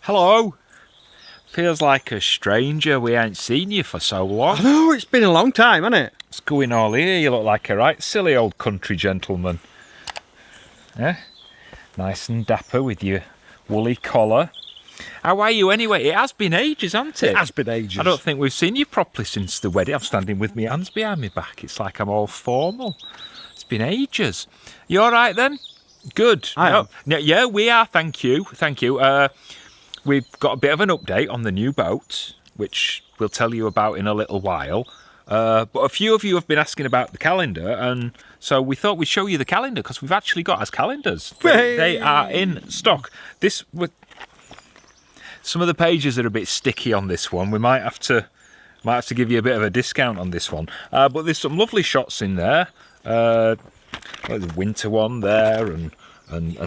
Hello. Feels like a stranger. We ain't seen you for so long. I know, it's been a long time, hasn't it? What's going on here? You look like a right silly old country gentleman. Yeah? Nice and dapper with your woolly collar. How are you anyway? It has been ages, hasn't it? It has been ages. I don't think we've seen you properly since the wedding. I'm standing with my hands behind my back. It's like I'm all formal. It's been ages. You all right then? Good. I am. No, yeah, we are. Thank you. Thank you. We've got a bit of an update on the new boat, which we'll tell you about in a little while. But a few of you have been asking about the calendar, and so we thought we'd show you the calendar because we've actually got as calendars. They are in stock. Some of the pages are a bit sticky on this one. We might have to give you a bit of a discount on this one. But there's some lovely shots in there. Like the winter one there, and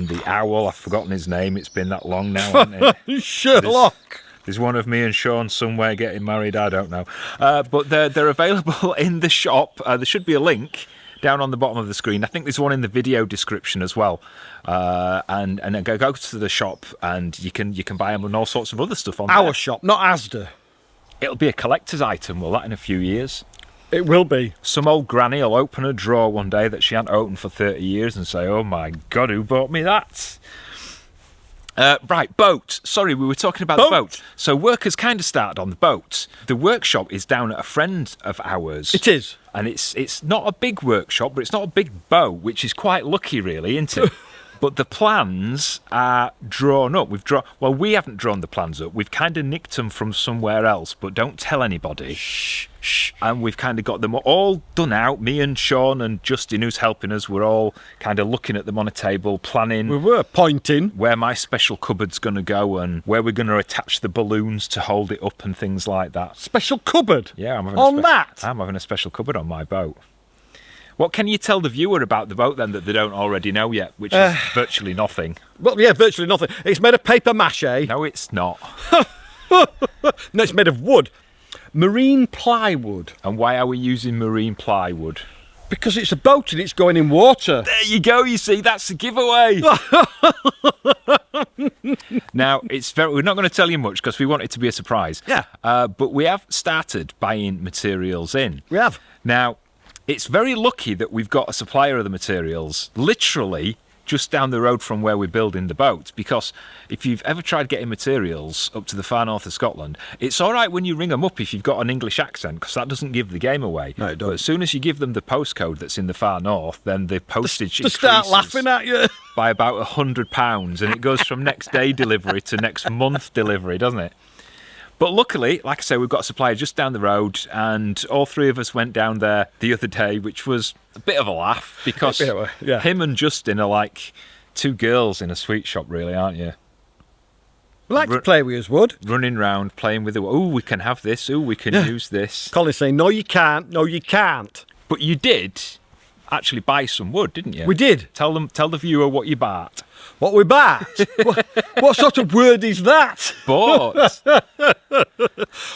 the owl. I've forgotten his name. It's been that long now, hasn't it? Sherlock. There's one of me and Shaun somewhere getting married. I don't know. But they're available in the shop. There should be a link down on the bottom of the screen. I think there's one in the video description as well. And then go to the shop, and you can buy them and all sorts of other stuff on Our there. shop, not Asda. It'll be a collector's item, will that, in a few years? It will be. Some old granny will open a drawer one day that she hadn't opened for 30 years and say, oh my God, who bought me that? Right, boat. Sorry, we were talking about the boat. So work has kind of started on the boat. The workshop is down at a friend of ours. It is. And it's not a big workshop, but it's not a big boat, which is quite lucky, really, isn't it? But the plans are drawn up. We haven't drawn the plans up. We've kind of nicked them from somewhere else, but don't tell anybody. Shh. And we've kind of got them all done out. Me and Shaun and Justin, who's helping us, we're all kind of looking at them on a table, planning. We were pointing where my special cupboard's going to go and where we're going to attach the balloons to hold it up and things like that. Special cupboard? Yeah, I'm having a special cupboard on my boat. What can you tell the viewer about the boat then that they don't already know yet, which is virtually nothing? Well, yeah, virtually nothing. It's made of paper mache. No, it's not. No, it's made of wood. Marine plywood. And why are we using marine plywood? Because it's a boat and it's going in water. There you go, you see, that's the giveaway. Now, we're not going to tell you much because we want it to be a surprise. Yeah. But we have started buying materials in. We have. Now, it's very lucky that we've got a supplier of the materials literally just down the road from where we're building the boat, because if you've ever tried getting materials up to the far north of Scotland, it's all right when you ring them up if you've got an English accent, because that doesn't give the game away. No, it doesn't. But as soon as you give them the postcode that's in the far north, then the postage They start laughing at you. by about £100, and it goes from next day delivery to next month delivery, doesn't it? But luckily, like I say, we've got a supplier just down the road, and all three of us went down there the other day, which was a bit of a laugh, because him and Justin are like two girls in a sweet shop, really, aren't you? We like to play with his wood. Running round, playing with the wood. Oh, we can have this. Oh, we can use this. Colin's saying, no, you can't. No, you can't. But you did actually buy some wood, didn't you? We did. Tell the viewer what you bought. What we bought? What sort of word is that? Bought.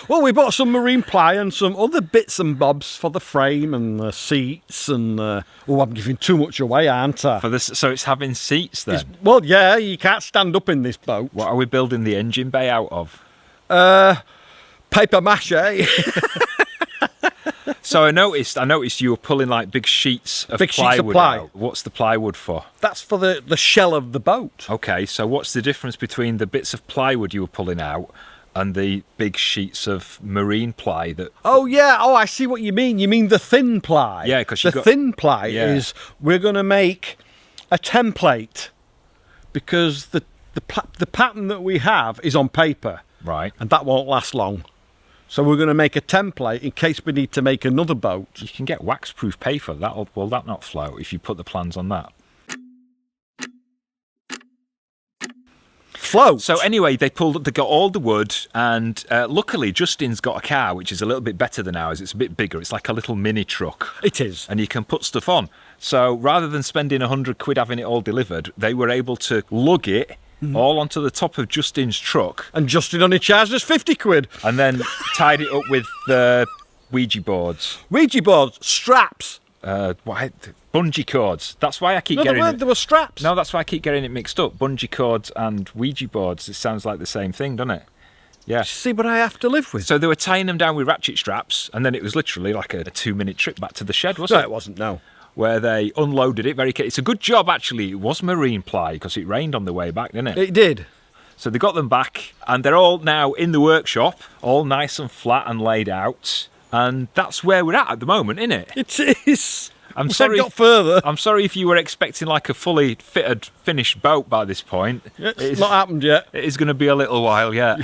Well, we bought some marine ply and some other bits and bobs for the frame and the seats and... I'm giving too much away, aren't I? So it's having seats then? Well, yeah, you can't stand up in this boat. What are we building the engine bay out of? Paper mache. So I noticed you were pulling like big sheets of plywood out. What's the plywood for? That's for the shell of the boat. Okay, so what's the difference between the bits of plywood you were pulling out and the big sheets of marine ply that... Oh, yeah. Oh, I see what you mean. You mean the thin ply. Yeah, because thin ply is we're going to make a template, because the pattern that we have is on paper. Right. And that won't last long. So we're going to make a template in case we need to make another boat. You can get wax-proof paper. Will that not float if you put the plans on that? Float. So anyway, they got all the wood, and luckily Justin's got a car which is a little bit better than ours. It's a bit bigger. It's like a little mini truck. It is. And you can put stuff on. So rather than spending £100 having it all delivered, they were able to lug it all onto the top of Justin's truck. And Justin only charged us £50. And then tied it up with the Ouija boards. Ouija boards, straps, bungee cords. That's why I keep No, getting there were straps. No, that's why I keep getting it mixed up. Bungee cords and Ouija boards. It sounds like the same thing, doesn't it? Yeah. See what I have to live with. So they were tying them down with ratchet straps, and then it was literally like a 2-minute trip back to the shed, wasn't it? No, it wasn't, no. Where they unloaded it very carefully. It's a good job, actually. It was marine ply, because it rained on the way back, didn't it? It did. So they got them back, and they're all now in the workshop, all nice and flat and laid out. And that's where we're at the moment, isn't it? It is. I'm We sorry. haven't got further. I'm sorry if you were expecting like a fully fitted, finished boat by this point. It's not happened yet. It is going to be a little while yet.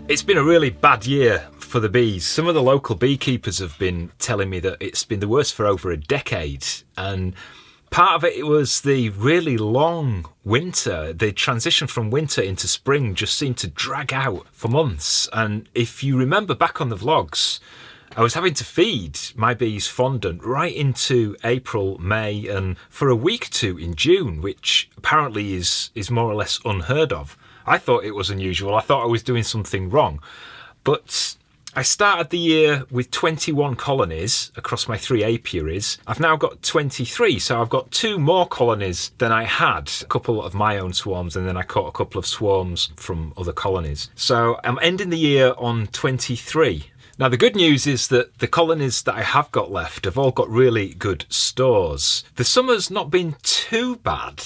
It's been a really bad year for the bees. Some of the local beekeepers have been telling me that it's been the worst for over a decade, and part of it was the really long winter. The transition from winter into spring just seemed to drag out for months. And if you remember back on the vlogs, I was having to feed my bees fondant right into April, May, and for a week or two in June, which apparently is more or less unheard of. I thought it was unusual. I thought I was doing something wrong. But I started the year with 21 colonies across my 3 apiaries. I've now got 23, so I've got 2 more colonies than I had. A couple of my own swarms, and then I caught a couple of swarms from other colonies. So I'm ending the year on 23. Now, the good news is that the colonies that I have got left have all got really good stores. The summer's not been too bad,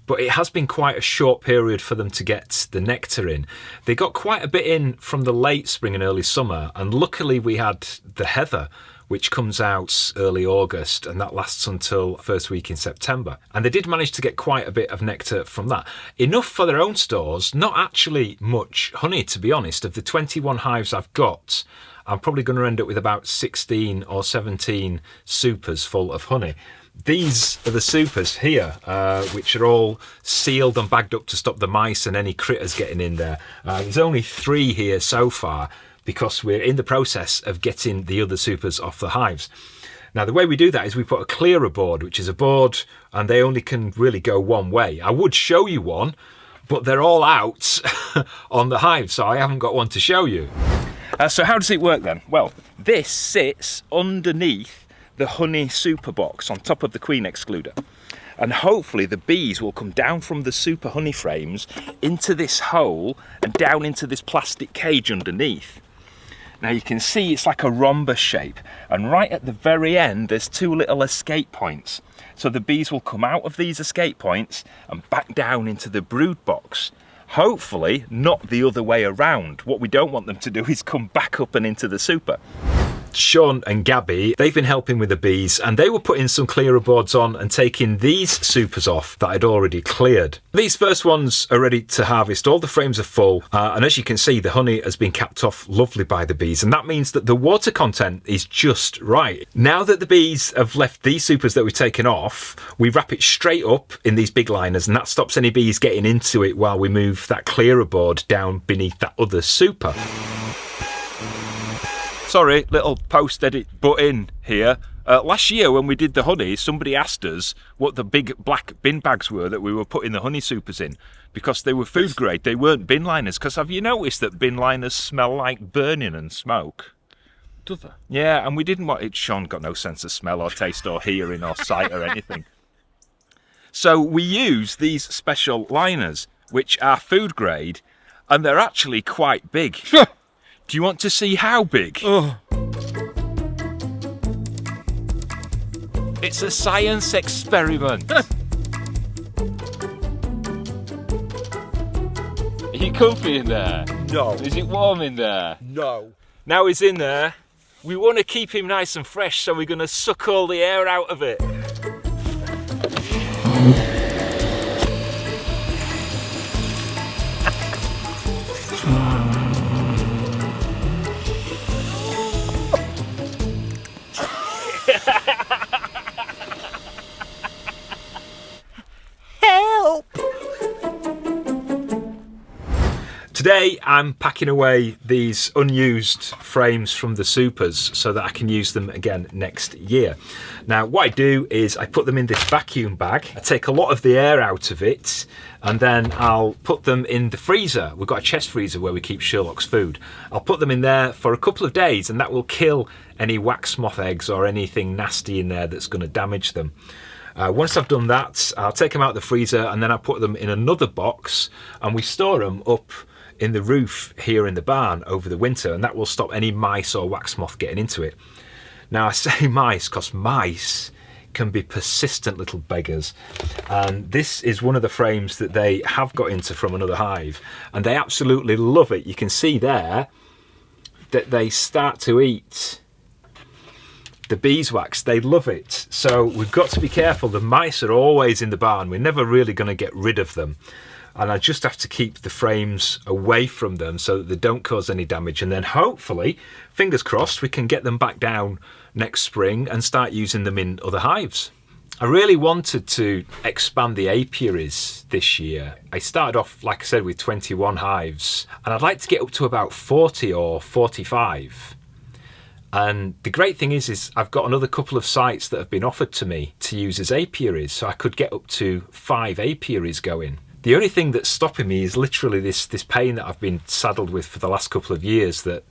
but it has been quite a short period for them to get the nectar in. They got quite a bit in from the late spring and early summer, and luckily we had the heather, which comes out early August, and that lasts until first week in September. And they did manage to get quite a bit of nectar from that. Enough for their own stores, not actually much honey, to be honest. Of the 21 hives I've got, I'm probably going to end up with about 16 or 17 supers full of honey. These are the supers here, which are all sealed and bagged up to stop the mice and any critters getting in there. There's only 3 here so far because we're in the process of getting the other supers off the hives. Now, the way we do that is we put a clearer board, which is a board, and they only can really go one way. I would show you one, but they're all out on the hive, so I haven't got one to show you. So how does it work then? Well, this sits underneath the honey super box on top of the queen excluder, and hopefully the bees will come down from the super honey frames into this hole and down into this plastic cage underneath. Now you can see it's like a rhombus shape, and right at the very end there's 2 little escape points, so the bees will come out of these escape points and back down into the brood box. Hopefully not the other way around. What we don't want them to do is come back up and into the super. Shaun and Gabby, they've been helping with the bees, and they were putting some clearer boards on and taking these supers off that I'd already cleared. These first ones are ready to harvest. All the frames are full, and as you can see, the honey has been capped off lovely by the bees, and that means that the water content is just right. Now that the bees have left these supers that we've taken off, we wrap it straight up in these big liners, and that stops any bees getting into it while we move that clearer board down beneath that other super. Sorry, little post-edit butt-in here. Last year when we did the honey, somebody asked us what the big black bin bags were that we were putting the honey supers in, because they were food grade, they weren't bin liners. Because have you noticed that bin liners smell like burning and smoke? Do they? Yeah, and we didn't want it. Shaun got no sense of smell or taste or hearing or sight or anything. So we use these special liners, which are food grade, and they're actually quite big. Do you want to see how big? Oh. It's a science experiment. Are you comfy in there? No. Is it warm in there? No. Now he's in there, we want to keep him nice and fresh, so we're going to suck all the air out of it. Today I'm packing away these unused frames from the supers so that I can use them again next year. Now what I do is I put them in this vacuum bag, I take a lot of the air out of it, and then I'll put them in the freezer. We've got a chest freezer where we keep Sherlock's food. I'll put them in there for a couple of days and that will kill any wax moth eggs or anything nasty in there that's going to damage them. Once I've done that, I'll take them out of the freezer and then I'll put them in another box and we store them up in the roof here in the barn over the winter, and that will stop any mice or wax moth getting into it. Now I say mice because mice can be persistent little beggars, and this is one of the frames that they have got into from another hive and they absolutely love it. You can see there that they start to eat the beeswax. They love it, so we've got to be careful. The mice are always in the barn, we're never really going to get rid of them, and I just have to keep the frames away from them so that they don't cause any damage, and then hopefully, fingers crossed, we can get them back down next spring and start using them in other hives. I really wanted to expand the apiaries this year. I started off, like I said, with 21 hives, and I'd like to get up to about 40 or 45. And the great thing is I've got another couple of sites that have been offered to me to use as apiaries, so I could get up to 5 apiaries going. The only thing that's stopping me is literally this pain that I've been saddled with for the last couple of years that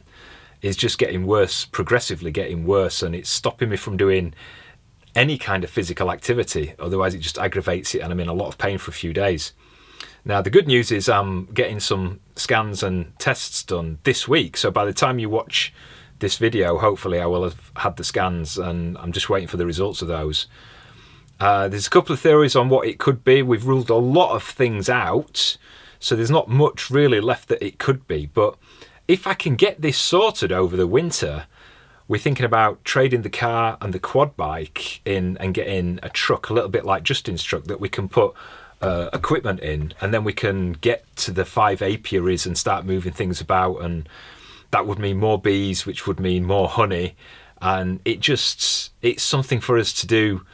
is just getting worse, progressively getting worse, and it's stopping me from doing any kind of physical activity. Otherwise it just aggravates it and I'm in a lot of pain for a few days. Now the good news is I'm getting some scans and tests done this week, so by the time you watch this video, hopefully I will have had the scans and I'm just waiting for the results of those. There's a couple of theories on what it could be. We've ruled a lot of things out, so there's not much really left that it could be. But if I can get this sorted over the winter, we're thinking about trading the car and the quad bike in and getting a truck, a little bit like Justin's truck, that we can put equipment in, and then we can get to the 5 apiaries and start moving things about, and that would mean more bees, which would mean more honey, and it's something for us to do,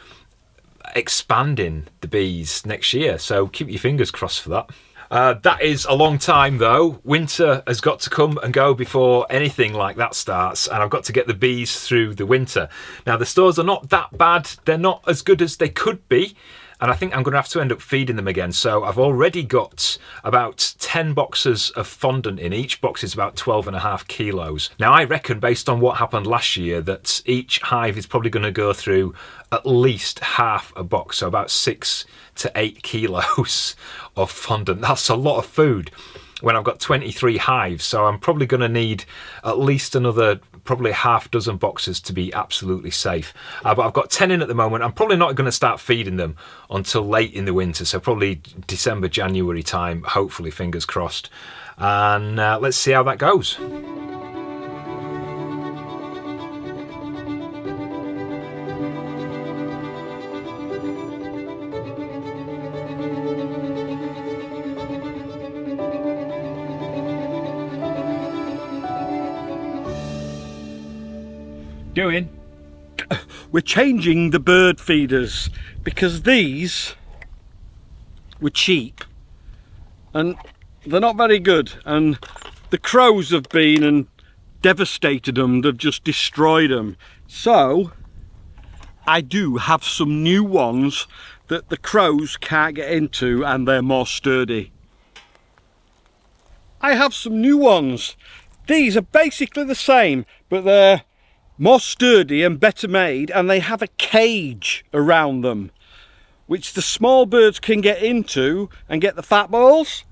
expanding the bees next year, so keep your fingers crossed for that. That is a long time though. Winter has got to come and go before anything like that starts, and I've got to get the bees through the winter. Now the stores are not that bad, they're not as good as they could be, and I think I'm going to have to end up feeding them again. So I've already got about 10 boxes of fondant in. Each box is about 12.5 kilos. Now I reckon, based on what happened last year, that each hive is probably going to go through at least half a box, so about 6 to 8 kilos of fondant. That's a lot of food when I've got 23 hives, so I'm probably going to need at least another probably half dozen boxes to be absolutely safe. But I've got 10 in at the moment. I'm probably not going to start feeding them until late in the winter, so probably December, January time, hopefully, fingers crossed. And let's see how that goes. Doing? We're changing the bird feeders because these were cheap and they're not very good, and the crows have been and devastated them. They've just destroyed them. So I do have some new ones that the crows can't get into, and they're more sturdy. I have some new ones. These are basically the same, but they're more sturdy and better made, and they have a cage around them which the small birds can get into and get the fat balls,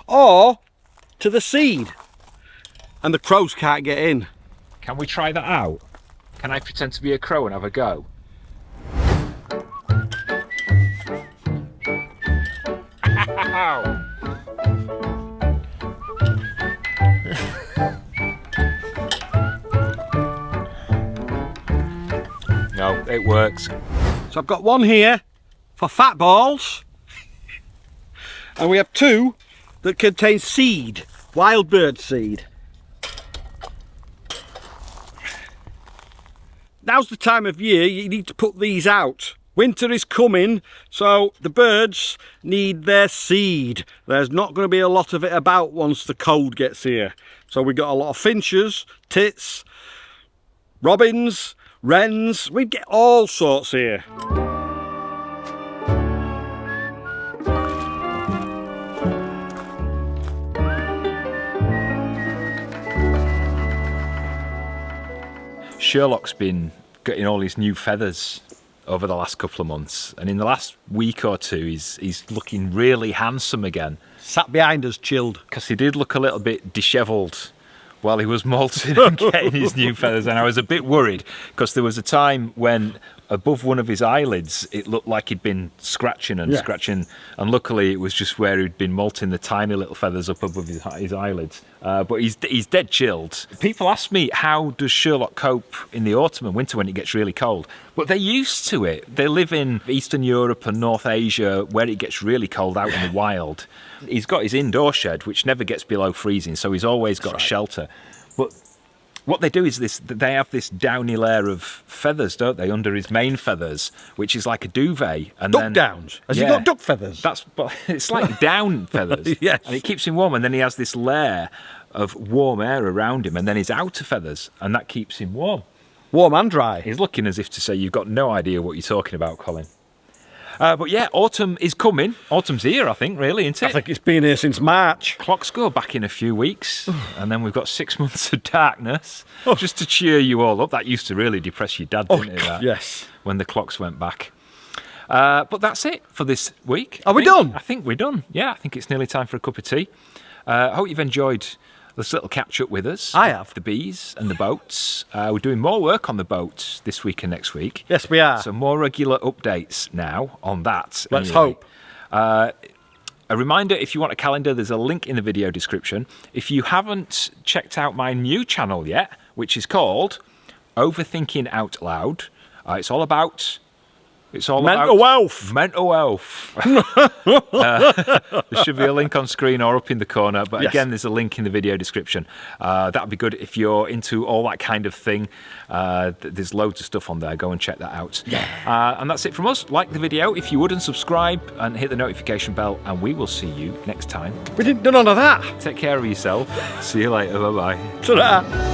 or to the seed, and the crows can't get in. Can we try that out? Can I pretend to be a crow and have a go? No, it works. So I've got one here for fat balls, and we have 2 that contain seed, wild bird seed. Now's the time of year you need to put these out Winter is coming, so the birds need their seed. There's not going to be a lot of it about once the cold gets here. So we've got a lot of finches, tits, robins, wrens. We get all sorts here. Sherlock's been getting all his new feathers over the last couple of months, and in the last week or two he's looking really handsome again. Sat behind us, chilled. Because he did look a little bit dishevelled while he was molting and getting his new feathers, and I was a bit worried because there was a time when above one of his eyelids it looked like he'd been scratching and scratching, and luckily it was just where he'd been molting the tiny little feathers up above his eyelids. But he's dead chilled. People ask me, how does Sherlock cope in the autumn and winter when it gets really cold? But they're used to it. They live in Eastern Europe and North Asia where it gets really cold out in the wild. He's got his indoor shed which never gets below freezing, so he's always got a shelter. But what they do is they have this downy layer of feathers, don't they, under his main feathers, which is like a duvet. And duck downs. Has he got duck feathers? It's like down feathers. Yes. And it keeps him warm, and then he has this layer of warm air around him, and then his outer feathers, and that keeps him warm. Warm and dry. He's looking as if to say, you've got no idea what you're talking about, Colin. But yeah, autumn is coming. Autumn's here, I think, really, isn't it? I think it's been here since March. Clocks go back in a few weeks, and then we've got 6 months of darkness. Just to cheer you all up. That used to really depress your dad, didn't it? That, yes. When the clocks went back. But that's it for this week. Are we done? I think we're done. Yeah, I think it's nearly time for a cup of tea. I hope you've enjoyed this little catch-up with us. I have. The bees and the boats. We're doing more work on the boats this week and next week. Yes, we are. So more regular updates now on that. Let's hope. A reminder, if you want a calendar, there's a link in the video description. If you haven't checked out my new channel yet, which is called Overthinking Out Loud, it's all about mental health. Mental health. There should be a link on screen or up in the corner, but again, there's a link in the video description. That'd be good if you're into all that kind of thing. There's loads of stuff on there. Go and check that out. And that's it from us. Like the video if you would, and subscribe and hit the notification bell, and we will see you next time. We didn't do none of that. Take care of yourself. See you later. Bye-bye. Ta-da.